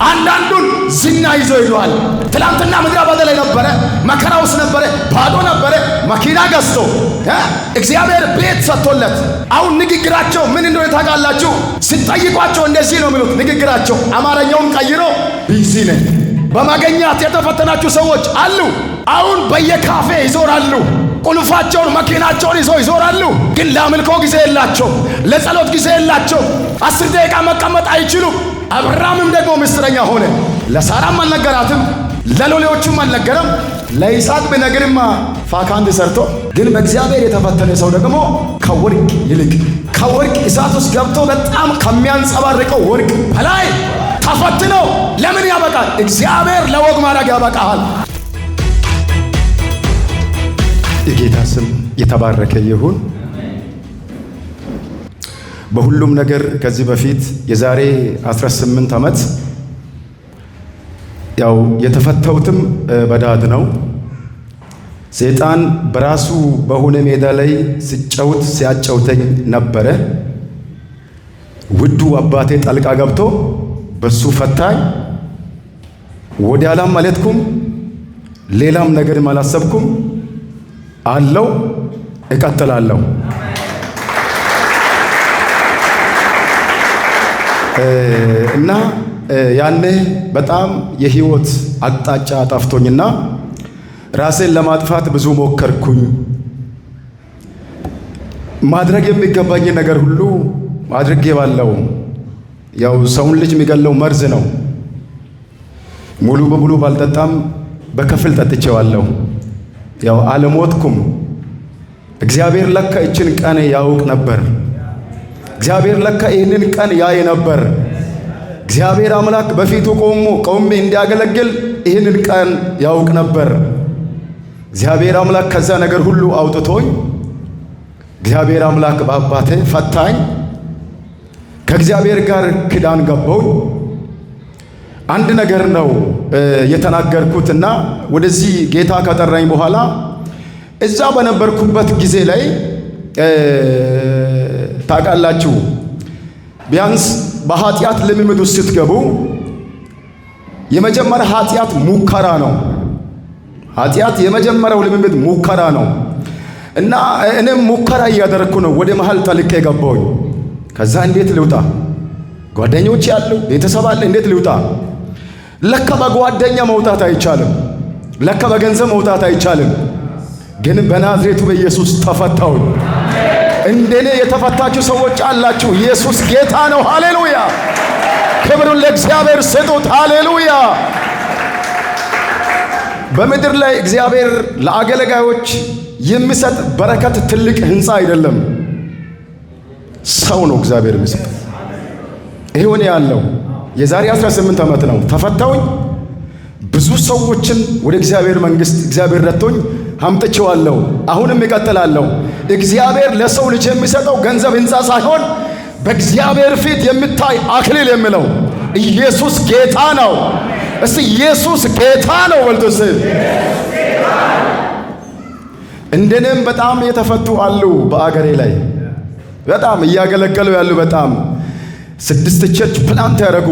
አንዳንዱን ዝና ይዞ ሄዷል። ትላንትና ምድረ በዳ ላይ ነበረ፣ መከራ ውስጥ ነበረ፣ ባዶ ነበረ። መኪና ገዝቶ እግዚአብሔር ቤት ሰጥቶለት አሁን ንግግራቸው ምን እንደሆነ ታውቃላችሁ? ሲጠይቋቸው እንደዚህ ነው የሚሉት። ንግግራቸው አማርኛውን ቀይሮ ቢዚ ነኝ። በማገኛት የተፈተናችሁ ሰዎች አሉ። አሁን በየካፌ ይዞራሉ። ቁልፋቸውን መኪናቸውን ይዘው ይዞራሉ። ግን ለአምልኮ ጊዜ የላቸው፣ ለጸሎት ጊዜ የላቸው። 10 ደቂቃ መቀመጥ አይችሉም። አብርሃምም ደግሞ ምስጢረኛ ሆነ። ለሳራም አልነገራትም፣ ለሎሌዎቹም አልነገረም። ለይስሐቅ ቢነግርማ ፋካንድ ሰርቶ፣ ግን በእግዚአብሔር የተፈተነ ሰው ደግሞ ከወርቅ ይልቅ ከወርቅ እሳት ውስጥ ገብቶ በጣም ከሚያንጸባርቀው ወርቅ በላይ ተፈትኖ ለምን ያበቃል? እግዚአብሔር ለወግ ማድረግ ያበቃል። የጌታ ስም የተባረከ ይሁን። በሁሉም ነገር ከዚህ በፊት የዛሬ 18 ዓመት ያው የተፈተውትም በዳድ ነው። ሰይጣን በራሱ በሆነ ሜዳ ላይ ሲያጫውተኝ ነበረ። ውዱ አባቴ ጣልቃ ገብቶ በሱ ፈታኝ። ወደ ዓለም አልሄድኩም፣ ሌላም ነገር አላሰብኩም። አለው እቀጥላለሁ። እና ያኔ በጣም የህይወት አቅጣጫ ጠፍቶኝና ራሴን ለማጥፋት ብዙ ሞከርኩኝ። ማድረግ የሚገባኝ ነገር ሁሉ አድርጌ ባለው ያው ሰውን ልጅ የሚገለው መርዝ ነው። ሙሉ በሙሉ ባልጠጣም በከፊል ጠጥቼዋለሁ። ያው አልሞትኩም። እግዚአብሔር ለካ እችን ቀን ያውቅ ነበር። እግዚአብሔር ለካ ይህንን ቀን ያይ ነበር። እግዚአብሔር አምላክ በፊቱ ቆሜ እንዲያገለግል ይህንን ቀን ያውቅ ነበር። እግዚአብሔር አምላክ ከዛ ነገር ሁሉ አውጥቶኝ እግዚአብሔር አምላክ በአባቴ ፈታኝ። ከእግዚአብሔር ጋር ኪዳን ገባው። አንድ ነገር ነው የተናገርኩትና ወደዚህ ጌታ ከጠራኝ በኋላ እዛ በነበርኩበት ጊዜ ላይ ታውቃላችሁ፣ ቢያንስ በኃጢአት ልምምድ ውስጥ ስትገቡ የመጀመሪያ ኃጢአት ሙከራ ነው። ኃጢአት የመጀመሪያው ልምምድ ሙከራ ነው እና እኔም ሙከራ እያደረግኩ ነው ወደ መሃል ጠልቄ ገባሁኝ። ከዛ እንዴት ልውጣ? ጓደኞች ያሉ ቤተሰብ አለ፣ እንዴት ልውጣ? ለካ በጓደኛ መውጣት አይቻልም። ለካ በገንዘብ መውጣት አይቻልም። ግን በናዝሬቱ በኢየሱስ ተፈታው። እንደኔ የተፈታችሁ ሰዎች አላችሁ። ኢየሱስ ጌታ ነው። ሃሌሉያ! ክብሩን ለእግዚአብሔር ስጡት። ሃሌሉያ! በምድር ላይ እግዚአብሔር ለአገልጋዮች የሚሰጥ በረከት ትልቅ ህንፃ አይደለም፣ ሰው ነው እግዚአብሔር የሚሰጥ። ይሄው ነው ያለው። የዛሬ 18 ዓመት ነው ተፈታውኝ። ብዙ ሰዎችን ወደ እግዚአብሔር መንግስት እግዚአብሔር ረድቶኝ አምጥቼዋለሁ። አሁንም እቀጥላለሁ። እግዚአብሔር ለሰው ልጅ የሚሰጠው ገንዘብ ህንፃ ሳይሆን በእግዚአብሔር ፊት የሚታይ አክሊል የሚለው ኢየሱስ ጌታ ነው። እስቲ ኢየሱስ ጌታ ነው ወልዶስ። እንደኔም በጣም የተፈቱ አሉ በአገሬ ላይ በጣም እያገለገሉ ያሉ በጣም 6 ቸርች ፕላንት ያደረጉ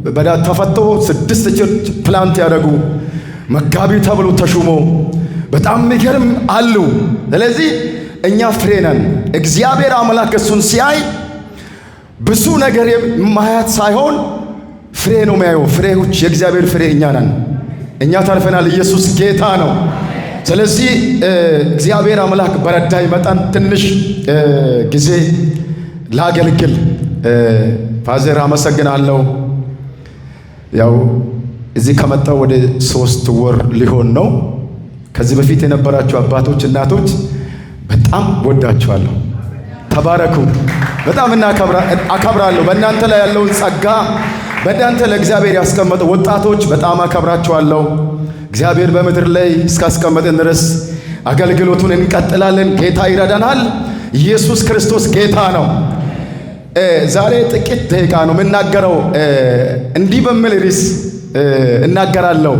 በዳት ተፈቶ 6 ቸርች ፕላንት ያደረጉ መጋቢ ተብሎ ተሹሞ በጣም የሚገርም አሉ። ስለዚህ እኛ ፍሬ ነን። እግዚአብሔር አምላክ እሱን ሲያይ ብዙ ነገር ማየት ሳይሆን ፍሬ ነው የሚያየው። ፍሬዎች የእግዚአብሔር ፍሬ እኛ ነን። እኛ ተርፈናል። ኢየሱስ ጌታ ነው። ስለዚህ እግዚአብሔር አምላክ በረዳይ መጠን ትንሽ ጊዜ ላገልግል። ፋዘር አመሰግናለሁ። ያው እዚህ ከመጣው ወደ 3 ወር ሊሆን ነው። ከዚህ በፊት የነበራችሁ አባቶች፣ እናቶች በጣም ወዳችኋለሁ። ተባረኩ። በጣም አከብራለሁ። በእናንተ ላይ ያለውን ጸጋ በእናንተ ለእግዚአብሔር ያስቀመጠ ወጣቶች በጣም አከብራችኋለሁ። እግዚአብሔር በምድር ላይ እስካስቀመጠን ድረስ አገልግሎቱን እንቀጥላለን። ጌታ ይረዳናል። ኢየሱስ ክርስቶስ ጌታ ነው። ዛሬ ጥቂት ደቂቃ ነው የምናገረው። እንዲህ በሚል ርዕስ እናገራለሁ።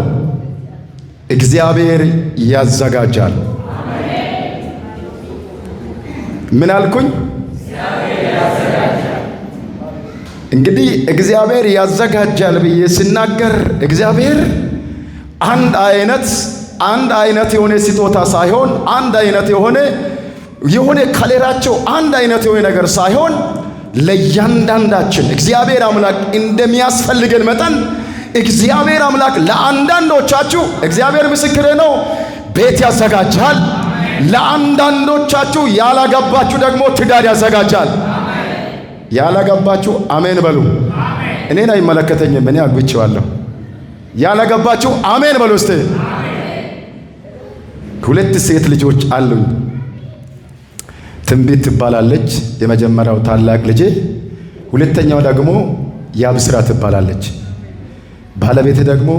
እግዚአብሔር ያዘጋጃል። ምን አልኩኝ? እንግዲህ እግዚአብሔር ያዘጋጃል ብዬ ሲናገር እግዚአብሔር አንድ አይነት የሆነ ስጦታ ሳይሆን አንድ አይነት የሆነ ከሌላቸው አንድ አይነት የሆነ ነገር ሳይሆን ለእያንዳንዳችን እግዚአብሔር አምላክ እንደሚያስፈልገን መጠን እግዚአብሔር አምላክ ለአንዳንዶቻችሁ እግዚአብሔር ምስክሬ ነው ቤት ያዘጋጃል። ለአንዳንዶቻችሁ ያላገባችሁ ደግሞ ትዳር ያዘጋጃል። ያላገባችሁ አሜን በሉ። እኔን አይመለከተኝም፣ እኔ አግብቼዋለሁ። ያላገባችሁ አሜን በሉ እስቲ። 2 ሴት ልጆች አሉኝ። ትንቢት ትባላለች የመጀመሪያው ታላቅ ልጄ፣ ሁለተኛው ደግሞ ያብስራ ትባላለች። ባለቤቴ ደግሞ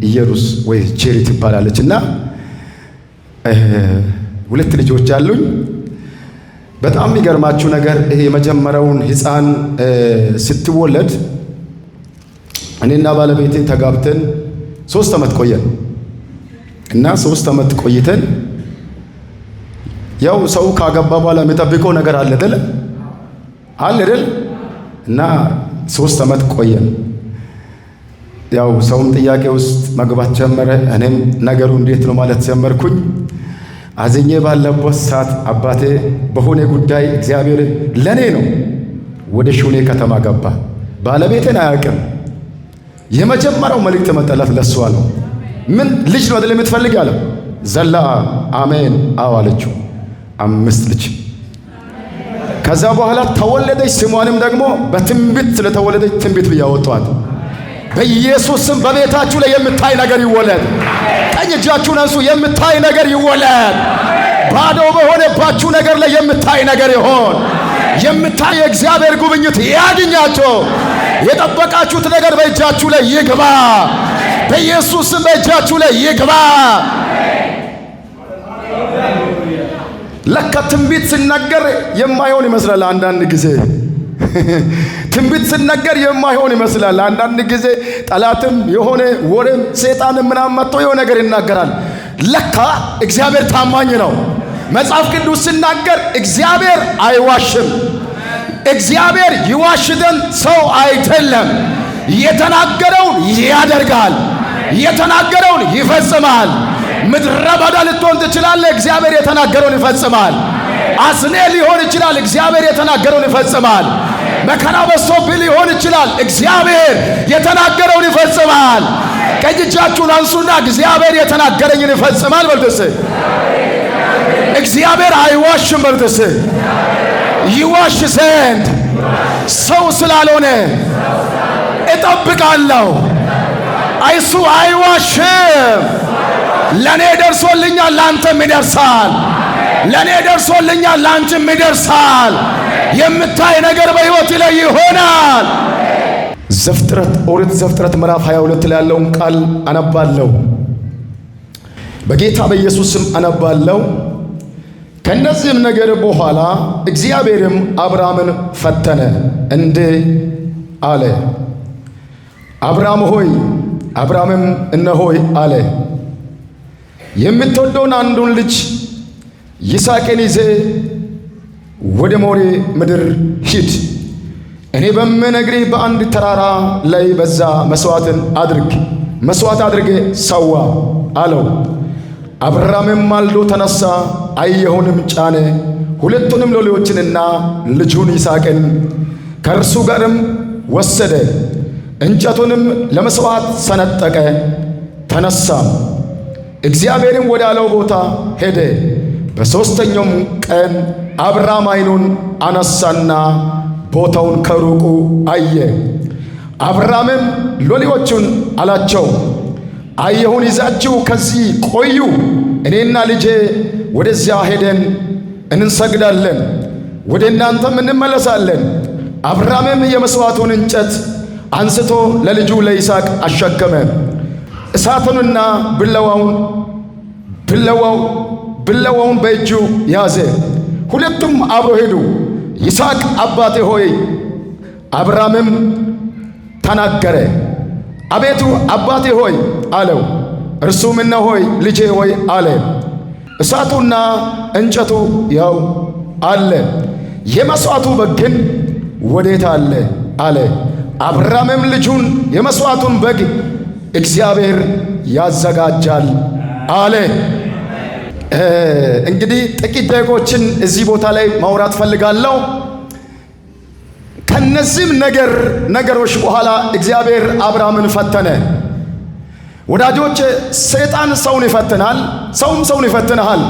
ኢየሩስ ወይ ቼሪ ትባላለች እና 2 ልጆች አሉኝ። በጣም የሚገርማችሁ ነገር ይሄ የመጀመሪያውን ሕፃን ስትወለድ እኔና ባለቤቴ ተጋብተን 3 ዓመት ቆየን እና 3 ዓመት ቆይተን ያው ሰው ካገባ በኋላ የሚጠብቀው ነገር አለ አይደል? እና 3 ዓመት ቆየን። ያው ሰውም ጥያቄ ውስጥ መግባት ጀመረ። እኔም ነገሩ እንዴት ነው ማለት ጀመርኩኝ። አዝኜ ባለበት ሰዓት አባቴ በሆነ ጉዳይ እግዚአብሔር ለኔ ነው ወደ ሹኔ ከተማ ገባ። ባለቤቴን አያውቅም። የመጀመሪያው መልእክት መጣላት ለሷ ነው። ምን ልጅ ነው አይደል የምትፈልግ ያለው? ዘላ አሜን አዎ አለችው። 5 ልጅ ከዛ በኋላ ተወለደች። ስሟንም ደግሞ በትንቢት ስለተወለደች ትንቢት ብዬ አወጣኋት። በኢየሱስ ስም በቤታችሁ ላይ የምታይ ነገር ይወለድ። ቀኝ እጃችሁን አንሱ። የምታይ ነገር ይወለድ። ባዶ በሆነባችሁ ነገር ላይ የምታይ ነገር ይሆን። የምታይ የእግዚአብሔር ጉብኝት ያግኛችሁ። የጠበቃችሁት ነገር በእጃችሁ ላይ ይግባ። በኢየሱስ ስም በእጃችሁ ላይ ይግባ። ለካ ትንቢት ሲነገር የማይሆን ይመስላል አንዳንድ ጊዜ ትንቢት ሲነገር የማይሆን ይመስላል አንዳንድ ጊዜ። ጠላትም የሆነ ወሬም ሰይጣንም ምናምን መጥቶ የሆነ ነገር ይናገራል። ለካ እግዚአብሔር ታማኝ ነው። መጽሐፍ ቅዱስ ሲናገር እግዚአብሔር አይዋሽም። እግዚአብሔር ይዋሽደን ሰው አይደለም። የተናገረውን ያደርጋል፣ የተናገረውን ይፈጽማል። ምድረ በዳ ልትሆን ትችላለህ፣ እግዚአብሔር የተናገረውን ይፈጽማል። አስኔ ሊሆን ይችላል፣ እግዚአብሔር የተናገረውን ይፈጽማል። መከራ በዝቶብህ ሊሆን ይችላል፣ እግዚአብሔር የተናገረውን ይፈጽማል። ቀኝ እጃችሁን አንሱና እግዚአብሔር የተናገረኝን ይፈጽማል በልተስ። እግዚአብሔር አይዋሽም በልተስ። ይዋሽ ዘንድ ሰው ስላልሆነ እጠብቃለሁ። አይሱ አይዋሽም። ለኔ ደርሶልኛል፣ ላንተም ይደርሳል። ለኔ ደርሶልኛል፣ ላንተም ይደርሳል። የምታይ ነገር በሕይወት ላይ ይሆናል። ኦሪት ዘፍጥረት ምዕራፍ 22 ላይ ያለውን ቃል አነባለሁ። በጌታ በኢየሱስ ስም አነባለሁ። ከነዚህም ነገር በኋላ እግዚአብሔርም አብርሃምን ፈተነ እንዲህ አለ፣ አብርሃም ሆይ። አብርሃምም እነሆይ አለ። የምትወደውን አንዱን ልጅ ይስሐቅን ይዘህ ወደ ሞሬ ምድር ሂድ። እኔ በምነግርህ በአንድ ተራራ ላይ በዛ መስዋዕት አድርጌ ሰዋ አለው። አብርሃምም ማልዶ ተነሳ፣ አህያውንም ጫነ፣ 2ቱንም ሎሌዎችንና ልጁን ይስሐቅን ከእርሱ ጋርም ወሰደ። እንጨቱንም ለመስዋዕት ሰነጠቀ፣ ተነሳም። እግዚአብሔርም ወዳለው ቦታ ሄደ። በሦስተኛውም ቀን አብርሃም ዓይኑን አነሳና ቦታውን ከሩቁ አየ። አብርሃምም ሎሌዎቹን አላቸው፣ አህያውን ይዛችሁ ከዚህ ቆዩ፣ እኔና ልጄ ወደዚያ ሄደን እንሰግዳለን፣ ወደ እናንተም እንመለሳለን። አብርሃምም የመሥዋዕቱን እንጨት አንስቶ ለልጁ ለይስሐቅ አሸከመ። እሳቱንና ብለዋውን በእጁ ያዘ። 2ቱም አብሮ ሄዱ። ይስሐቅ አባቴ ሆይ። አብርሃምም ተናገረ፣ አቤቱ አባቴ ሆይ አለው። እርሱም እነሆይ ልጄ ሆይ አለ። እሳቱና እንጨቱ ያው አለ። የመሥዋዕቱ በግ ግን ወዴት አለ አለ። አብርሃምም ልጁን የመሥዋዕቱን በግ እግዚአብሔር ያዘጋጃል አለ። እንግዲህ ጥቂት ደቂቆችን እዚህ ቦታ ላይ ማውራት ፈልጋለሁ። ከነዚህም ነገሮች በኋላ እግዚአብሔር አብርሃምን ፈተነ። ወዳጆች፣ ሰይጣን ሰውን ይፈትናል፣ ሰውም ሰውን ይፈትናል።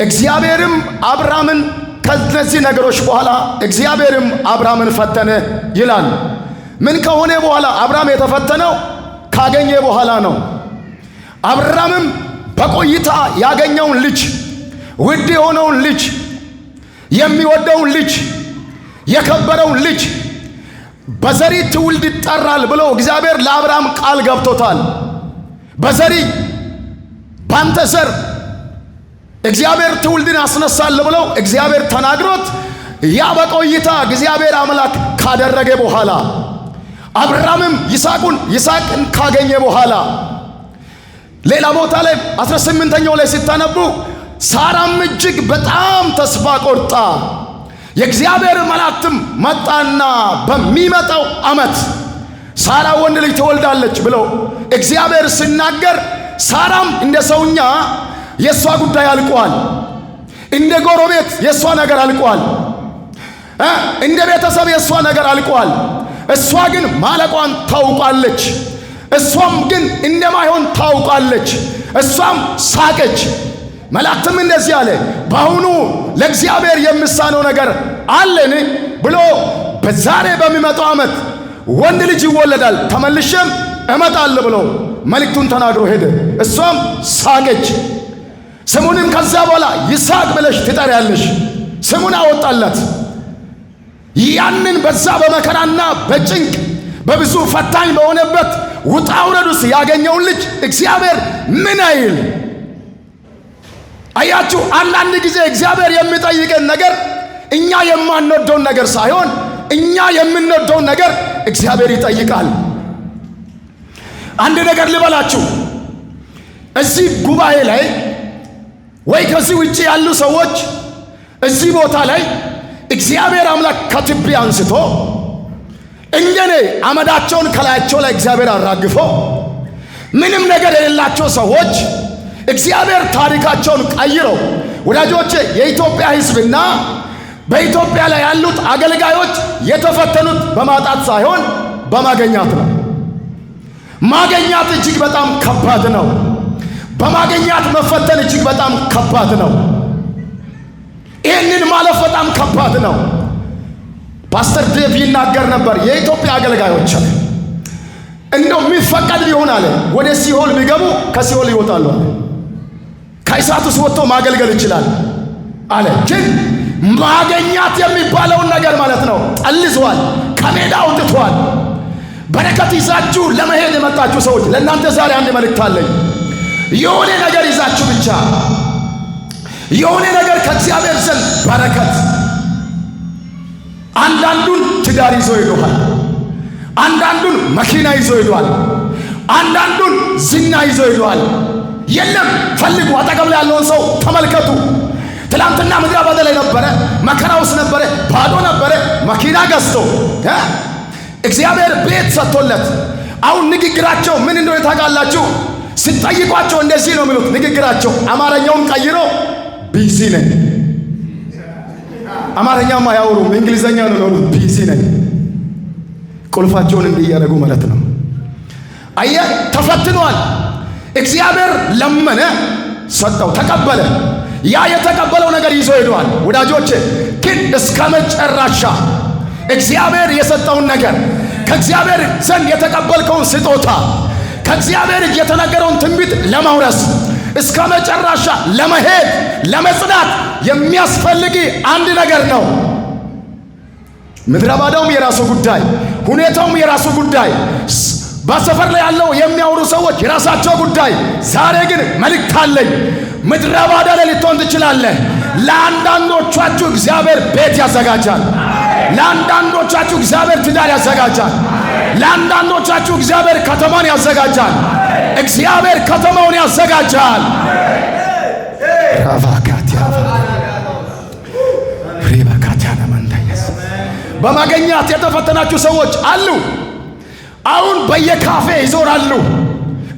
እግዚአብሔርም አብርሃምን ከነዚህ ነገሮች በኋላ እግዚአብሔርም አብርሃምን ፈተነ ይላል። ምን ከሆነ በኋላ? አብርሃም የተፈተነው ካገኘ በኋላ ነው። አብርሃምም በቆይታ ያገኘውን ልጅ፣ ውድ የሆነውን ልጅ፣ የሚወደውን ልጅ፣ የከበረውን ልጅ በዘሪ ትውልድ ይጠራል ብሎ እግዚአብሔር ለአብርሃም ቃል ገብቶታል። በዘሪ ባንተ ዘር እግዚአብሔር ትውልድን አስነሳል ብሎ እግዚአብሔር ተናግሮት ያ በቆይታ እግዚአብሔር አምላክ ካደረገ በኋላ አብርሃምም ይስሐቅን ካገኘ በኋላ ሌላ ቦታ ላይ 18ኛው ላይ ሲታነቡ ሳራም እጅግ በጣም ተስፋ ቆርጣ የእግዚአብሔር መልአክም መጣና በሚመጣው ዓመት ሳራ ወንድ ልጅ ትወልዳለች ብሎ እግዚአብሔር ሲናገር ሳራም እንደ ሰውኛ የሷ ጉዳይ አልቋል። እንደ ጎረቤት የሷ ነገር አልቋል። እንደ ቤተሰብ የሷ ነገር አልቋል። እሷ ግን ማለቋን ታውቃለች። እሷም ግን እንደማይሆን ታውቃለች። እሷም ሳቀች። መልአክም እንደዚህ አለ፣ በአሁኑ ለእግዚአብሔር የሚሳነው ነገር አለን ብሎ በዛሬ በሚመጣው ዓመት ወንድ ልጅ ይወለዳል፣ ተመልሼም እመጣለሁ ብሎ መልእክቱን ተናግሮ ሄደ። እሷም ሳቀች። ስሙንም ከዛ በኋላ ይስሐቅ ብለሽ ትጠሪያለሽ። ስሙን አወጣላት። ያንን በዛ በመከራና በጭንቅ በብዙ ፈታኝ በሆነበት ውጣ ውረዱስ ያገኘውን ልጅ እግዚአብሔር ምን አይል? አያችሁ፣ አንዳንድ ጊዜ እግዚአብሔር የሚጠይቀን ነገር እኛ የማንወደውን ነገር ሳይሆን እኛ የምንወደውን ነገር እግዚአብሔር ይጠይቃል። አንድ ነገር ልበላችሁ፣ እዚህ ጉባኤ ላይ ወይ ከዚህ ውጪ ያሉ ሰዎች እዚህ ቦታ ላይ እግዚአብሔር አምላክ ከትቢያ አንስቶ እንደኔ አመዳቸውን ከላያቸው ላይ እግዚአብሔር አራግፎ ምንም ነገር የሌላቸው ሰዎች እግዚአብሔር ታሪካቸውን ቀይሮ፣ ወዳጆቼ የኢትዮጵያ ሕዝብና በኢትዮጵያ ላይ ያሉት አገልጋዮች የተፈተኑት በማጣት ሳይሆን በማገኛት ነው። ማገኛት እጅግ በጣም ከባድ ነው። በማገኛት መፈተን እጅግ በጣም ከባድ ነው። ይህንን ማለፍ በጣም ከባድ ነው። ፓስተር ዴቭ ይናገር ነበር። የኢትዮጵያ አገልጋዮች እንደው የሚፈቀድ ቢሆን አለ ወደ ሲኦል ቢገቡ ከሲኦል ይወጣሉ አለ። ከእሳት ውስጥ ወጥቶ ማገልገል ይችላል አለ። ግን ማገኛት የሚባለውን ነገር ማለት ነው ጠልዟል፣ ከሜዳ አውጥቷል። በረከት ይዛችሁ ለመሄድ የመጣችሁ ሰዎች ለእናንተ ዛሬ አንድ መልእክት አለኝ። የሆነ ነገር ይዛችሁ ብቻ የሆነ ነገር ከእግዚአብሔር ዘንድ በረከት። አንዳንዱን ትዳር ይዞ ይሄዳል፣ አንዳንዱን መኪና ይዞ ይሄዳል፣ አንዳንዱን ዝና ይዞ ይሄዳል። የለም ፈልጉ። አጠገብ ላይ ያለውን ሰው ተመልከቱ። ትላንትና ምድረ በዳ ላይ ነበረ፣ መከራ ውስጥ ነበረ፣ ባዶ ነበረ። መኪና ገዝቶ እግዚአብሔር ቤት ሰጥቶለት አሁን ንግግራቸው ምን እንደሆነ ታውቃላችሁ? ስትጠይቋቸው እንደዚህ ነው የሚሉት። ንግግራቸው አማርኛውን ቀይሮ ቢዚ ነኝ፣ አማርኛም አያወሩም፣ እንግሊዘኛ ነው የሚሉት። ቢዚ ነኝ። ቁልፋቸውን እንዲያደርጉ ማለት ነው። አየህ፣ ተፈትኗል። እግዚአብሔር ለመነ፣ ሰጠው፣ ተቀበለ። ያ የተቀበለው ነገር ይዞ ሄዷል። ወዳጆቼ ግን እስከ መጨረሻ እግዚአብሔር የሰጠውን ነገር ከእግዚአብሔር ዘንድ የተቀበልከውን ስጦታ ከእግዚአብሔር የተነገረውን ትንቢት ለማውረስ እስከ መጨረሻ ለመሄድ ለመጽናት የሚያስፈልግ አንድ ነገር ነው። ምድረ ባዳውም የራሱ ጉዳይ፣ ሁኔታውም የራሱ ጉዳይ፣ በሰፈር ላይ ያለው የሚያወሩ ሰዎች የራሳቸው ጉዳይ። ዛሬ ግን መልእክት አለኝ። ምድረ ባዳ ላይ ልትሆን ትችላለህ። ለአንዳንዶቻችሁ እግዚአብሔር ቤት ያዘጋጃል። ለአንዳንዶቻችሁ እግዚአብሔር ትዳር ያዘጋጃል። ለአንዳንዶቻችሁ እግዚአብሔር ከተማን ያዘጋጃል። እግዚአብሔር ከተማውን ያዘጋጃል። በማገኛት የተፈተናችሁ ሰዎች አሉ። አሁን በየካፌ ይዞራሉ።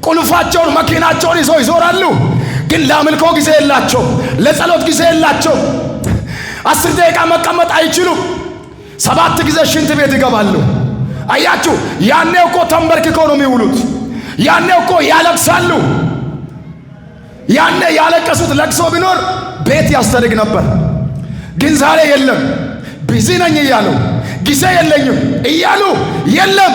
ቁልፋቸውን መኪናቸውን ይዘው ይዞራሉ። ግን ለአምልኮ ጊዜ የላቸው፣ ለጸሎት ጊዜ የላቸው። 10 ደቂቃ መቀመጥ አይችሉም። 7 ጊዜ ሽንት ቤት ይገባሉ። አያችሁ፣ ያኔ እኮ ተንበርክከው ነው የሚውሉት። ያኔ እኮ ያለቅሳሉ። ያኔ ያለቀሱት ለቅሶ ቢኖር ቤት ያስተርግ ነበር። ግን ዛሬ የለም። ቢዚ ነኝ እያሉ ጊዜ የለኝም እያሉ የለም።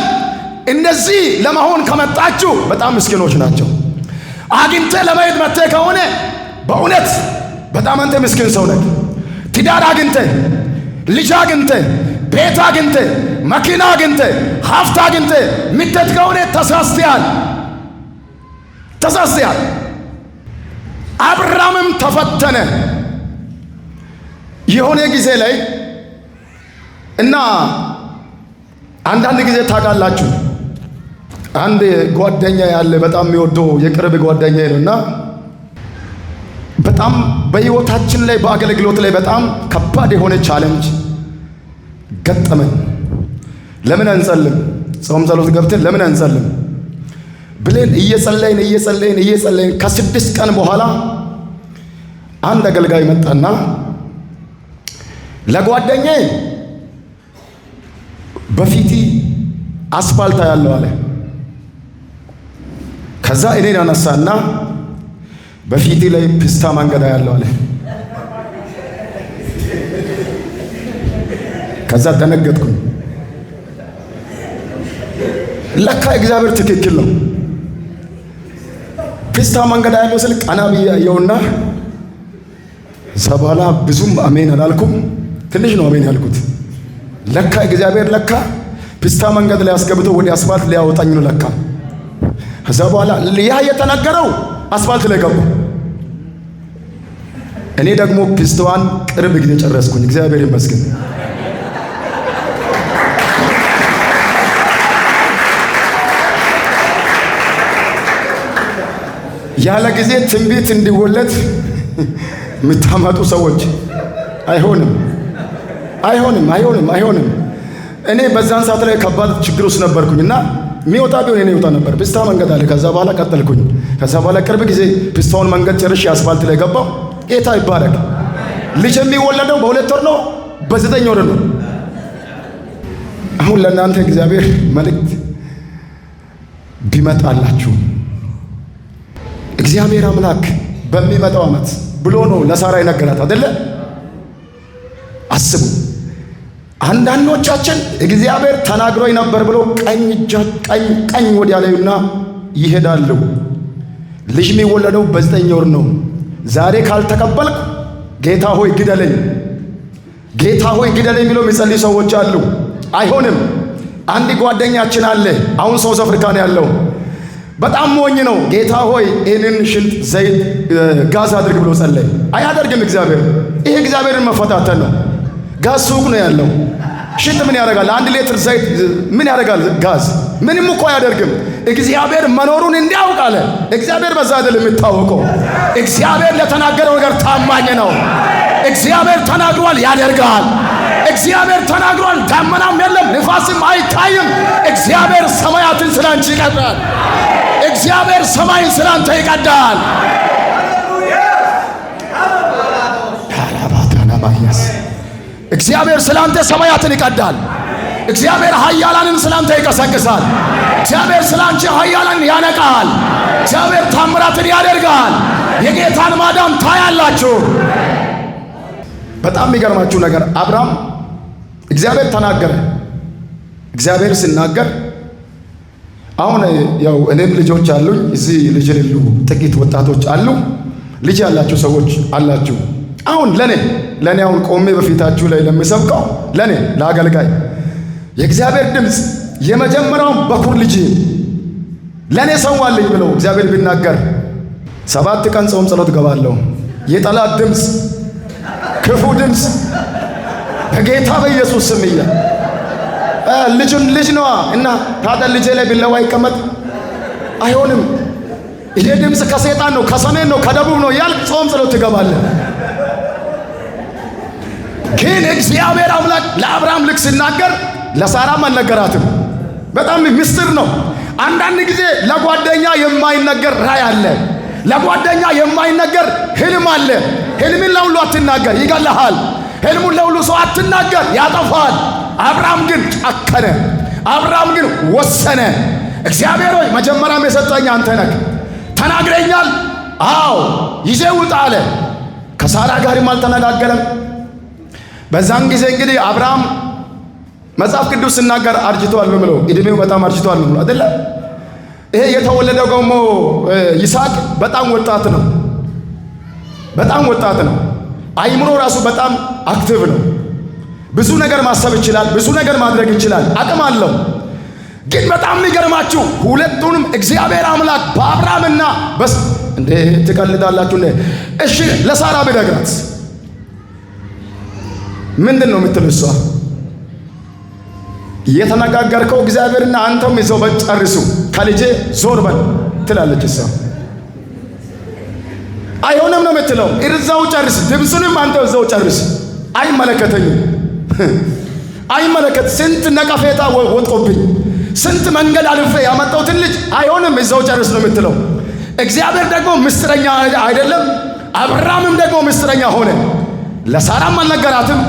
እነዚህ ለመሆን ከመጣችሁ በጣም ምስኪኖች ናቸው። አግኝተ ለማየት መጥተ ከሆነ በእውነት በጣም አንተ ምስኪን ሰው ነህ። ትዳር አግኝተ፣ ልጅ አግኝተ፣ ቤት አግኝተ፣ መኪና አግኝተ፣ ሀብት አግኝተ ምትት ከሆነ ተሳስተሃል። አብርሃምም ተፈተነ የሆነ ጊዜ ላይ እና አንዳንድ ጊዜ ታውቃላችሁ፣ አንድ ጓደኛ ያለ በጣም የሚወደው የቅርብ ጓደኛ ነውና በጣም በሕይወታችን ላይ በአገልግሎት ላይ በጣም ከባድ የሆነ ቻሌንጅ ገጠመን። ለምን አንጸልም? ጾም ጸሎት ገብተን ለምን አንጸልም ብለን እየጸለይን ከ6 ቀን በኋላ አንድ አገልጋይ መጣና ለጓደኛዬ በፊቲ አስፋልት ያለው አለ። ከዛ እኔን አነሳና በፊቲ ላይ ፒስታ መንገድ ያለው አለ። ከዛ ደነገጥኩኝ። ለካ እግዚአብሔር ትክክል ነው። ፒስታ መንገድ ያለው ስል ቀና ብዬ አየሁና ሰባላ ብዙም አሜን አላልኩም። ትንሽ ነው አሜን ያልኩት። ለካ እግዚአብሔር ለካ ፒስታ መንገድ ላይ አስገብቶ ወደ አስፋልት ሊያወጣኝ ነው ለካ። ከዛ በኋላ ያ የተነገረው አስፋልት ላይ ገባ። እኔ ደግሞ ፒስታዋን ቅርብ ጊዜ ጨረስኩኝ። እግዚአብሔር ይመስገን። ያለ ጊዜ ትንቢት እንዲወለድ የምታመጡ ሰዎች አይሆንም። እኔ በዛን ሰዓት ላይ ከባድ ችግር ውስጥ ነበርኩኝና የሚወጣ ቢሆን እኔ ይወጣ ነበር። ፒስታ መንገድ አለ። ከዛ በኋላ ቀጠልኩኝ። ከዛ በኋላ ቅርብ ጊዜ ፒስታውን መንገድ ጨርሼ አስፋልት ላይ ገባው። ጌታ ይባረክ። ልጅ የሚወለደው በ2 ወር ነው፣ በ9 ወር ነው። አሁን ለእናንተ እግዚአብሔር መልእክት ቢመጣላችሁ እግዚአብሔር አምላክ በሚመጣው ዓመት ብሎ ነው ለሳራ ይነገራት አይደለ? አስቡ። አንዳንዶቻችን እግዚአብሔር ተናግሮኝ ነበር ብሎ ቀኝ ወዲያ ላዩና ይሄዳሉ። ልጅ የሚወለደው በ9 ወር ነው። ዛሬ ካልተቀበልኩ ጌታ ሆይ ግደለኝ፣ ጌታ ሆይ ግደለኝ የሚለው የሚጸልዩ ሰዎች አሉ። አይሆንም። አንድ ጓደኛችን አለ፣ አሁን ሳውዝ አፍሪካ ነው ያለው። በጣም ሞኝ ነው። ጌታ ሆይ ይህንን ሽንት ዘይት ጋዝ አድርግ ብሎ ጸለይ። አያደርግም እግዚአብሔር። ይሄ እግዚአብሔርን መፈታተን ነው። ጋዝ ሱቅ ነው ያለው። ሽንት ምን ያደርጋል? 1 ሊትር ዘይት ምን ያደርጋል? ጋዝ ምንም እኮ አያደርግም። እግዚአብሔር መኖሩን እንዲያውቅ አለ። እግዚአብሔር በዛ አይደል የሚታወቀው። እግዚአብሔር ለተናገረው ነገር ታማኝ ነው። እግዚአብሔር ተናግሯል፣ ያደርጋል። እግዚአብሔር ተናግሯል፣ ደመናም የለም ንፋስም አይታይም። እግዚአብሔር ሰማያትን ስላንቺ ይቀዳል። እግዚአብሔር ሰማይን ስላንተ ይቀዳል። እግዚአብሔር ስላንተ ሰማያትን ይቀዳል። እግዚአብሔር ኃያላንን ስላንተ ይቀሰቅሳል። እግዚአብሔር ስላንቺ ኃያላንን ያነቃል። እግዚአብሔር ታምራትን ያደርጋል። የጌታን ማዳን ታያላችሁ። በጣም የሚገርማችሁ ነገር አብርሃም እግዚአብሔር ተናገረ። እግዚአብሔር ሲናገር አሁን ያው እኔም ልጆች አሉኝ። እዚህ ልጅ የሌሉ ጥቂት ወጣቶች አሉ። ልጅ ያላችሁ ሰዎች አላችሁ። አሁን ለኔ አሁን ቆሜ በፊታችሁ ላይ ለምሰብከው ለአገልጋይ የእግዚአብሔር ድምፅ የመጀመሪያውን በኩር ልጅ ለኔ ሰዋልኝ ብሎ እግዚአብሔር ቢናገር 7 ቀን ጾም ጸሎት ገባለሁ። የጠላት ድምፅ፣ ክፉ ድምፅ በጌታ በኢየሱስ ስም ልጅ ነዋ እና ታዲያ ልጄ ላይ ቢለዋ ይቀመጥ አይሆንም። ይሄ ድምፅ ከሰይጣን ነው፣ ከሰሜን ነው፣ ከደቡብ ነው ያልክ ጾም ጸሎት ትገባለህ። ግን እግዚአብሔር አምላክ ለአብርሃም ልክ ሲናገር ለሳራም አልነገራትም። በጣም ምስጢር ነው። አንዳንድ ጊዜ ለጓደኛ የማይነገር ራእይ አለ። ለጓደኛ የማይነገር ህልም አለ። ህልምን ለሁሉ አትናገር፣ ይገለሃል። ህልሙን ለሁሉ ሰው አትናገር፣ ያጠፋል። አብርሃም ግን ጨከነ። አብርሃም ግን ወሰነ። እግዚአብሔር ሆይ መጀመሪያም የሰጠኝ አንተ ነህ፣ ተናግረኛል። አዎ ይዘህ ውጣ አለ። ከሳራ ጋርም አልተነጋገረም። በዛን ጊዜ እንግዲህ አብርሃም መጽሐፍ ቅዱስ ሲናገር አርጅቷል ብሎ እድሜው በጣም አርጅቷል ብሎ አይደለ? ይሄ የተወለደው ደግሞ ይስሐቅ በጣም ወጣት ነው። በጣም ወጣት ነው። አይምሮ ራሱ በጣም አክቲቭ ነው። ብዙ ነገር ማሰብ ይችላል። ብዙ ነገር ማድረግ ይችላል። አቅም አለው። ግን በጣም የሚገርማችሁ ሁለቱንም እግዚአብሔር አምላክ በአብርሃምና እንዴ ትቀልዳላችሁ እንዴ? እሺ ለሳራ ቢነግራት ምንድን ነው የምትል እሷ? የተነጋገርከው እግዚአብሔርና አንተም ይዘው በጨርሱ ከልጄ ዞር በል ትላለች እሷ። አይሆንም ነው የምትለው። እዛው ጨርስ፣ ድምፁንም አንተ እዛው ጨርስ። አይመለከተኝም፣ አይመለከት። ስንት ነቀፌታ ወጥቶብኝ ስንት መንገድ አልፌ ያመጣሁትን ልጅ አይሆንም እዛው ጨርስ ነው የምትለው። እግዚአብሔር ደግሞ ምስጢረኛ አይደለም። አብርሃምም ደግሞ ምስጢረኛ ሆነ። ለሳራም አልነገራትም፣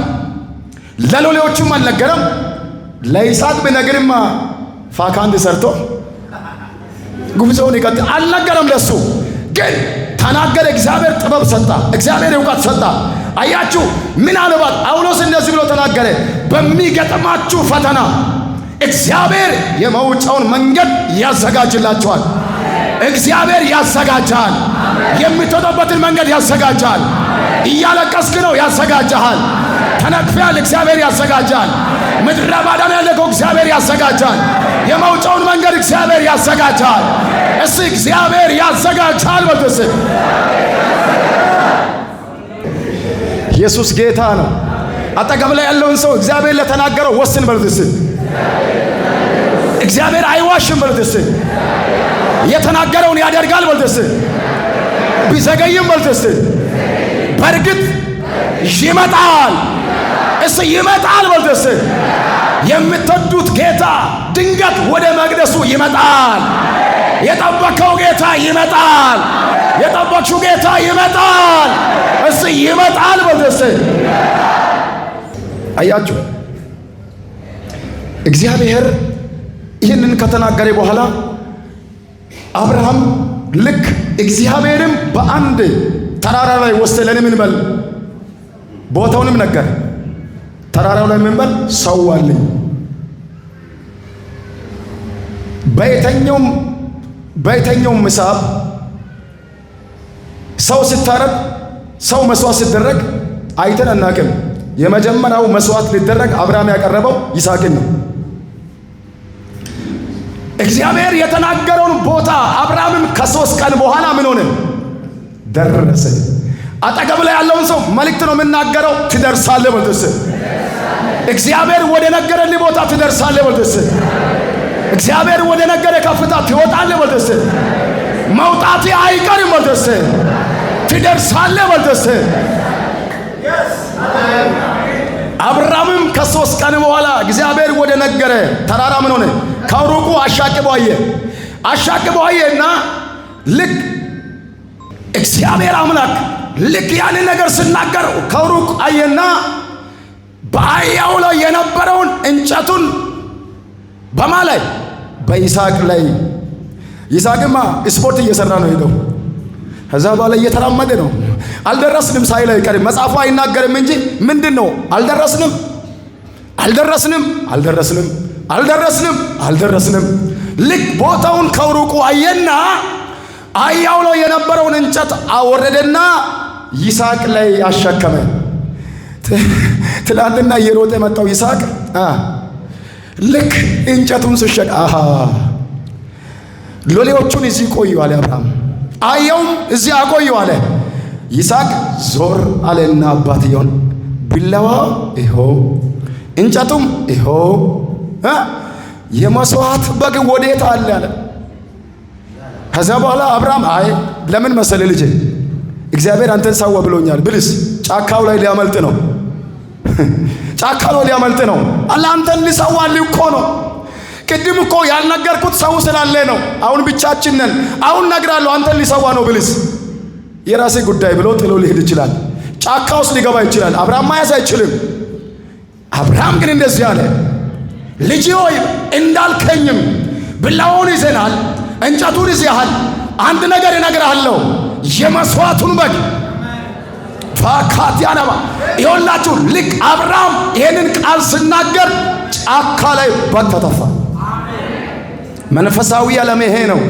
ለሎሌዎቹም አልነገረም። ለይስሐቅ ቢነግርማ ፋካንድ ሰርቶ ጉብዞውን ይቀጥል። አልነገረም ለሱ ግን ተናገረ። እግዚአብሔር ጥበብ ሰጣ፣ እግዚአብሔር እውቀት ሰጣ። አያችሁ፣ ምናልባት ጳውሎስ እንደዚህ ብሎ ተናገረ፣ በሚገጥማችሁ ፈተና እግዚአብሔር የመውጫውን መንገድ ያዘጋጅላችኋል። እግዚአብሔር ያዘጋጃል። የምትወጣበትን መንገድ ያዘጋጃል። እያለቀስክ ነው፣ ያዘጋጃል። ተነክፈሃል፣ እግዚአብሔር ያዘጋጃል። ምድረ ባዳ ያለከው እግዚአብሔር ያዘጋጃል። የመውጫውን መንገድ እግዚአብሔር ያዘጋጃል። እስቲ እግዚአብሔር ያዘጋጃል በልስ። ኢየሱስ ጌታ ነው። አጠገብ ላይ ያለውን ሰው እግዚአብሔር ለተናገረው ወስን በልስ። እግዚአብሔር አይዋሽም በልስ። የተናገረውን ያደርጋል በልስ። ቢዘገይም በልስ በእርግጥ ይመጣል። እስ ይመጣል በልስ። የምትወዱት ጌታ ድንገት ወደ መቅደሱ ይመጣል። የጠበቀው ጌታ ይመጣል። የጠበቅሽው ጌታ ይመጣል። እስ ይመጣል በልስ። አያችሁ፣ እግዚአብሔር ይህንን ከተናገረ በኋላ አብርሃም ልክ እግዚአብሔርም በአንድ ተራራ ላይ ወስደህ ለኔ ምን በል ቦታውንም ነገር ተራራው ላይ ምን በል ሰዋልኝ። በየትኛውም ምሳብ ሰው ሲታረድ ሰው መስዋዕት ሲደረግ አይተን አናውቅም። የመጀመሪያው መስዋዕት ሊደረግ አብርሃም ያቀረበው ይስሐቅን ነው። እግዚአብሔር የተናገረውን ቦታ አብርሃምም ከ3 ቀን በኋላ ምን ሆነ? ደረሰ። አጠገብ ላይ ያለውን ሰው መልእክት ነው የምናገረው። ትደርሳለህ በልስ። እግዚአብሔር ወደ ነገረልህ ቦታ ትደርሳለህ በልስ። እግዚአብሔር ወደ ነገረ ከፍታ ትወጣለህ በልስ። መውጣት አይቀርም በልስ። ትደርሳለህ በልስ። አብርሃምም ከ3 ቀን በኋላ እግዚአብሔር ወደ ነገረ ተራራ ምን ሆነ? ከሩቁ አሻቅቦ አየና ልክ እግዚአብሔር አምላክ ልክ ያንን ነገር ስናገር ከሩቅ አየና በአህያው ላይ የነበረውን እንጨቱን በማ ላይ በይስሐቅ ላይ። ይስሐቅማ ስፖርት እየሰራ ነው ሄደው፣ ከዛ በኋላ እየተራመደ ነው። አልደረስንም ሳይል አይቀርም። መጽሐፉ አይናገርም እንጂ ምንድን ነው? አልደረስንም። ልክ ቦታውን ከሩቁ አየና አህያው ላይ የነበረውን እንጨት አወረደና ይስሐቅ ላይ አሸከመ። ትላንትና እየሮጠ የመጣው ይስሐቅ ልክ እንጨቱን ሲሸቅ ሎሌዎቹን እዚህ ቆዩ አለ አብርሃም። አህያውም እዚህ አቆዩ አለ። ይስሐቅ ዞር አለና አባትየውን ቢላዋ ይኸው፣ እንጨቱም ይኸው፣ የመስዋዕት በግ ወዴት አለ አለ። ከዛ በኋላ አብርሃም አይ ለምን መሰለ ልጄ፣ እግዚአብሔር አንተን ሰዋ ብሎኛል ብልስ ጫካው ላይ ሊያመልጥ ነው። ጫካ ነው ሊያመልጥ ነው። አንተን ሊሰዋልህ እኮ ነው። ቅድም እኮ ያልነገርኩት ሰው ስላለ ነው። አሁን ብቻችን ነን። አሁን ነግራለሁ አንተን ሊሰዋ ነው ብልስ የራሴ ጉዳይ ብሎ ጥሎ ሊሄድ ይችላል። ጫካ ውስጥ ሊገባ ይችላል። አብርሃም ማያዝ አይችልም። አብርሃም ግን እንደዚህ አለ፣ ልጅ ሆይ እንዳልከኝም ብላውን ይዘናል፣ እንጨቱን ይዘሃል። አንድ ነገር እነግርሃለሁ፣ የመስዋዕቱን በግ ፋካቲያናማ ይኸውላችሁ። ልክ አብርሃም ይሄንን ቃል ስናገር ጫካ ላይ በግ ተተፋ። መንፈሳዊ ዓለም ይሄ ነው።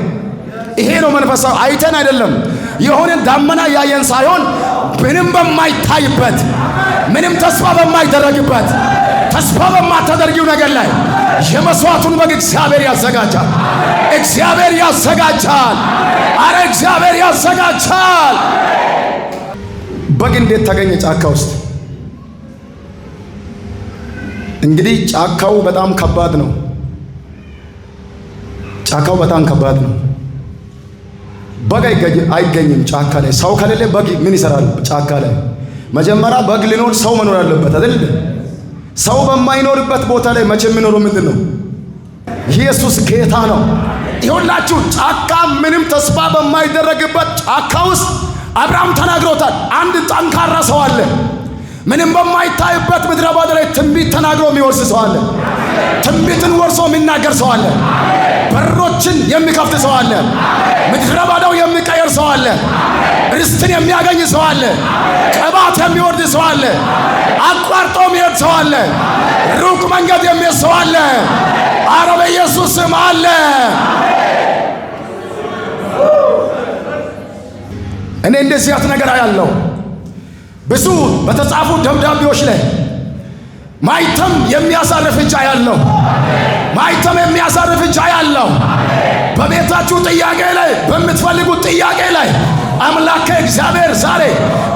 ይሄ ነው መንፈሳዊ። አይተን አይደለም የሆነ ዳመና ያየን ሳይሆን ምንም በማይታይበት ምንም ተስፋ በማይደረግበት ተስፋ በማታደርጊው ነገር ላይ የመስዋዕቱን በግ እግዚአብሔር ያዘጋጃል። እግዚአብሔር ያዘጋጃል። አረ እግዚአብሔር ያዘጋጃል። በግ እንዴት ተገኘ ጫካ ውስጥ? እንግዲህ ጫካው በጣም ከባድ ነው። ጫካው በጣም ከባድ ነው። በግ አይገኝም ጫካ ላይ። ሰው ከሌለ በግ ምን ይሰራል ጫካ ላይ? መጀመሪያ በግ ሊኖር ሰው መኖር አለበት አይደል? ሰው በማይኖርበት ቦታ ላይ መቼ የሚኖረው ምንድን ነው? ኢየሱስ ጌታ ነው። ይሁላችሁ ጫካ ምንም ተስፋ በማይደረግበት ጫካ ውስጥ አብርሃም ተናግሮታል። አንድ ጠንካራ ሰው አለ። ምንም በማይታይበት ምድረ በዳ ላይ ትንቢት ተናግሮ የሚወርስ ሰው አለ። ትንቢትን ወርሶ የሚናገር ሰው አለ። በሮችን የሚከፍት ሰው አለ። ምድረ በዳው የሚቀየር ሰው አለ። ርስትን የሚያገኝ ሰው አለ። ቅባት የሚወርድ ሰው አለ። አቋርጦ የሚሄድ ሰው አለ። ሩቅ መንገድ የሚሄድ ሰው አለ። አረ በኢየሱስ ስም አለ። እኔ እንደዚህ ያት ነገር ያለው ብዙ በተጻፉ ደብዳቤዎች ላይ ማይተም የሚያሳርፍ እጅ ያለው ማይተም የሚያሳርፍ እጅ ያለው በቤታችሁ ጥያቄ ላይ በምትፈልጉት ጥያቄ ላይ አምላክ እግዚአብሔር ዛሬ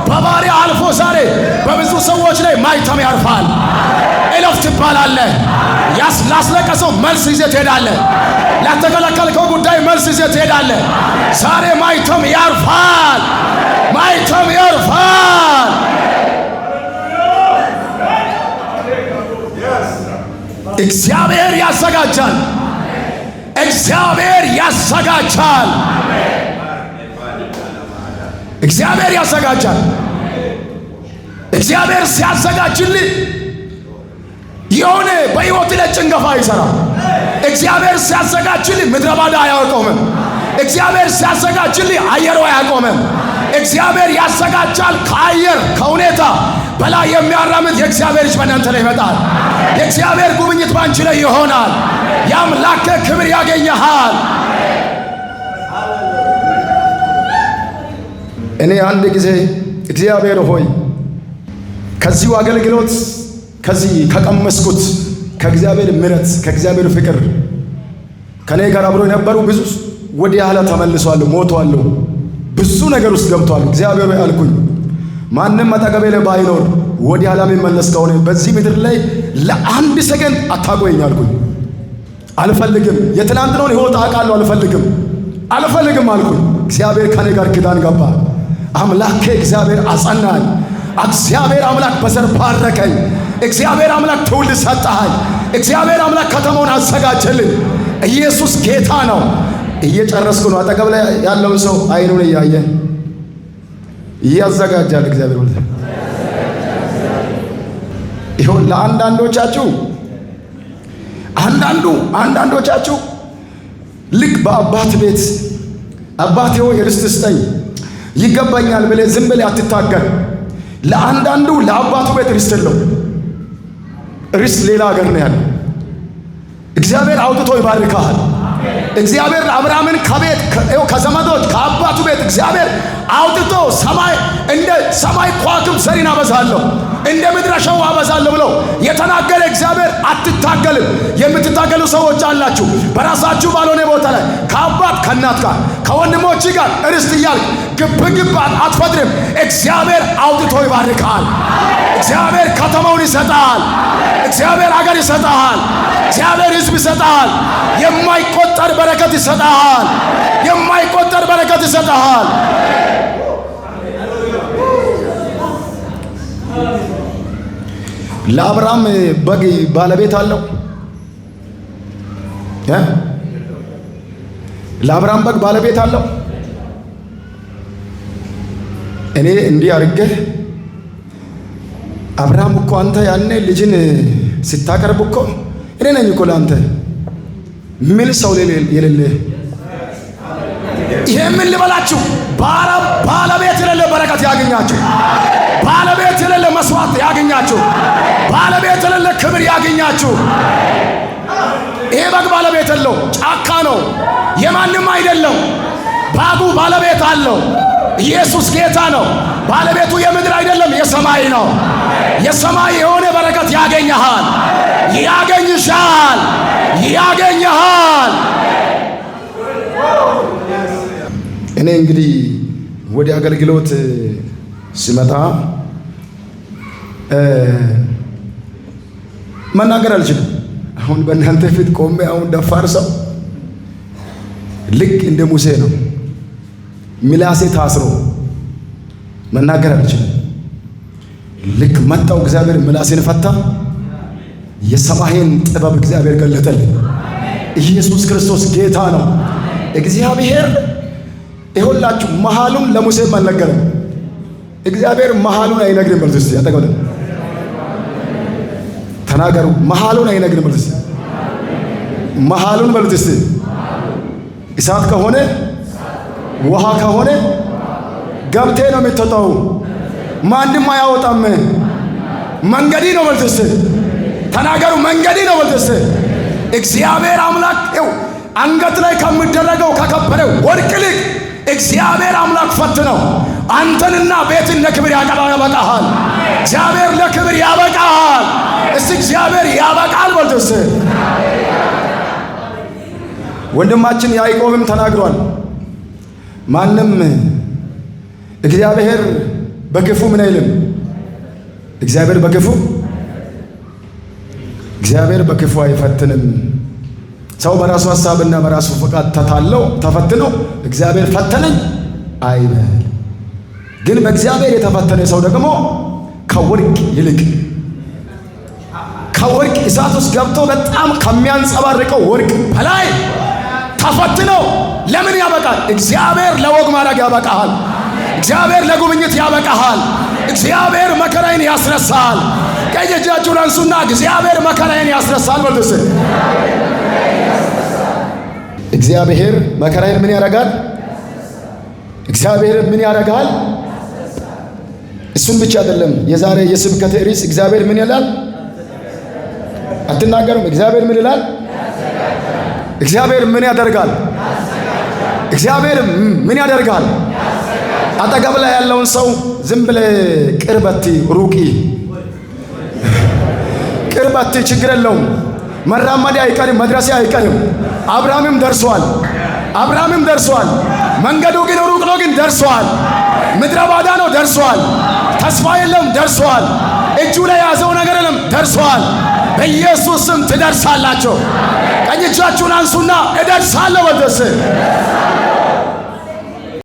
በባሪያ አልፎ ዛሬ በብዙ ሰዎች ላይ ማይተም ያርፋል። እለፍ ትባላለህ። ላስለቀሰው መልስ ይዘህ ትሄዳለህ። ላተከለከልከው ጉዳይ መልስ ይዘህ ትሄዳለህ። ዛሬ ማይተም ያርፋል። ማይተም ያርፋል። እግዚአብሔር ያዘጋጃል። እግዚአብሔር ያዘጋጃል። እግዚአብሔር ያዘጋጃል። እግዚአብሔር ሲያዘጋጅልህ የሆነ በሕይወት ላይ ጭንገፋ አይሰራም። እግዚአብሔር ሲያዘጋጅልህ ምድረ በዳ አያቆምም። እግዚአብሔር ሲያዘጋጅልህ አየሩ አያቆምም። እግዚአብሔር ያዘጋጃል። ከአየር ከሁኔታ በላይ የሚያራምድ የእግዚአብሔር እጅ በእናንተ ላይ ይመጣል። የእግዚአብሔር ጉብኝት ባንቺ ላይ ይሆናል። የአምላክ ክብር ያገኘሃል። እኔ አንድ ጊዜ እግዚአብሔር ሆይ ከዚሁ አገልግሎት ከዚህ ከቀመስኩት ከእግዚአብሔር ምሕረት ከእግዚአብሔር ፍቅር ከኔ ጋር አብሮ የነበሩ ብዙ ወዲያ ኋላ ተመልሷል፣ ሞቷል፣ ብዙ ነገር ውስጥ ገብቷል። እግዚአብሔር ሆይ አልኩኝ፣ ማንም አጠገቤ ላይ ባይኖር ወዲያ ኋላ የሚመለስ ከሆነ በዚህ ምድር ላይ ለአንድ ሰከንድ አታቆየኝ አልኩኝ። አልፈልግም፣ የትናንትናውን ሕይወት አውቃለሁ፣ አልፈልግም አልኩኝ። እግዚአብሔር ከኔ ጋር ኪዳን ገባ። አምላኬ እግዚአብሔር አጸናኝ። እግዚአብሔር አምላክ በዘር ባረከኝ። እግዚአብሔር አምላክ ትውልድ ሰጠሃኝ። እግዚአብሔር አምላክ ከተማውን አዘጋጀልኝ። ኢየሱስ ጌታ ነው። እየጨረስኩ ነው። አጠገብ ላይ ያለውን ሰው አይኑን እያየ ያዘጋጃል እግዚአብሔር ወልድ። ይሁን ለአንዳንዶቻችሁ አንዳንዶቻችሁ ልክ በአባት ቤት አባቴ ሆይ ርስት ስጠኝ ይገባኛል ብለህ ዝም ብለህ አትታገል። ለአንዳንዱ ለአባቱ ቤት ርስት የለው። ርስት ሌላ ሀገር ነው ያለው። እግዚአብሔር አውጥቶ ይባርካል። እግዚአብሔር አብርሃምን ከቤት ከዘመዶች ከአባቱ ቤት እግዚአብሔር አውጥቶ እንደ ሰማይ ከዋክብት ዘሪን አበዛለሁ እንደ ምድረ ሸዋ አበዛለሁ ብሎ የተናገረ እግዚአብሔር አትታገልም። የምትታገሉ ሰዎች አላችሁ። በራሳችሁ ባልሆነ ቦታ ላይ ከአባት ከእናት ጋር ከወንድሞች ጋር ርስት እያልክ ግብግብ አትፈጥርም። እግዚአብሔር አውጥቶ ይባርካል። እግዚአብሔር ከተማውን ይሰጣል። እግዚአብሔር አገር ይሰጣል። እግዚአብሔር ሕዝብ ይሰጣል። የማይቆጠር በረከት ይሰጣል። የማይቆጠር በረከት ይሰጣል። ለአብርሃም በግ ባለቤት አለው? ለአብርሃም በግ ባለቤት አለው? እኔ እንዲህ አድርገህ አብርሃም እኮ አንተ ያኔ ልጅን ስታቀርብ እኮ እኔ ነኝ እኮ ለአንተ ምን ሰው የሌለ ይሄ ምን ልበላችሁ፣ ባለቤት የሌለ በረከት ያገኛችሁ፣ ባለቤት የሌለ መስዋዕት ያገኛችሁ፣ ባለቤት የሌለ ክብር ያገኛችሁ። ይሄ በግ ባለቤት የለው፣ ጫካ ነው፣ የማንም አይደለም። በጉ ባለቤት አለው። ኢየሱስ ጌታ ነው። ባለቤቱ የምድር አይደለም የሰማይ ነው። የሰማይ የሆነ በረከት ያገኘሃል፣ ያገኝሻል፣ ያገኘሃል። እኔ እንግዲህ ወደ አገልግሎት ሲመጣ መናገር አልችልም። አሁን በእናንተ ፊት ቆሜ አሁን ደፋር ሰው ልክ እንደ ሙሴ ነው። ምላሴ ታስሮ መናገር አልችልም። ልክ መጣው እግዚአብሔር ምላሴን ፈታ። የሰማይን ጥበብ እግዚአብሔር ገለጠልኝ። ኢየሱስ ክርስቶስ ጌታ ነው። እግዚአብሔር ይሁላችሁ መሃሉን ለሙሴ አልነገረም። እግዚአብሔር መሃሉን አይነግርም። በልስ ያጠቀው ተናገሩ። መሃሉን አይነግርም። በልስ መሃሉን በልስ እሳት ከሆነ ውሃ ከሆነ ገብቴ ነው የምትወጣው። ማንም አያወጣም። መንገዲ ነው በልስ ተናገሩ። መንገዲ ነው በልስ እግዚአብሔር አምላክ አንገት ላይ ከሚደረገው ከከበረ ወርቅ ይልቅ እግዚአብሔር አምላክ ፈትነው አንተንና ቤትን ለክብር ያበቃሃል። እግዚአብሔር ለክብር ያበቃሃል። እስቲ እግዚአብሔር ያበቃል በልስ። ወንድማችን ያዕቆብም ተናግሯል። ማንም እግዚአብሔር በክፉ ምን አይልም። እግዚአብሔር በክፉ አይፈትንም። ሰው በራሱ ሐሳብና በራሱ ፈቃድ ተፈትነው እግዚአብሔር ፈተነኝ አይበል። ግን በእግዚአብሔር የተፈተነ ሰው ደግሞ ከወርቅ ይልቅ ከወርቅ እሳት ውስጥ ገብቶ በጣም ከሚያንጸባርቀው ወርቅ በላይ ተፈትነው ለምን ያበቃል? እግዚአብሔር ለወግ ማድረግ ያበቃሃል። እግዚአብሔር ለጉብኝት ያበቃሃል። እግዚአብሔር መከራዬን ያስረሳል። ቀኝ እጃችሁን አንሱና እግዚአብሔር መከራዬን ያስረሳል በሉት። እግዚአብሔር መከራዬን ምን ያደርጋል? እግዚአብሔር ምን ያደርጋል? እሱን ብቻ አይደለም። የዛሬ የስብከቴ ርዕስ እግዚአብሔር ምን ይላል? አትናገሩም? እግዚአብሔር ምን ይላል? እግዚአብሔር ምን ያደርጋል? እግዚአብሔር ምን ያደርጋል? አጠገብ ላይ ያለውን ሰው ዝም ብለህ ቅርበቲ ሩቂ ቅርበቲ ችግር የለውም። መራመድ አይቀርም፣ መድረሴ አይቀርም። አብርሃምም ደርሷል። መንገዱ ግን ሩቅ ነው፣ ግን ደርሷል። ምድረ ባዳ ነው፣ ደርሷል። ተስፋ የለም፣ ደርሷል። እጁ ላይ ያዘው ነገር የለም፣ ደርሷል። በኢየሱስ ስም ትደርሳላችሁ። ቀኝ እጃችሁን አንሱና እደርሳለሁ ወደስ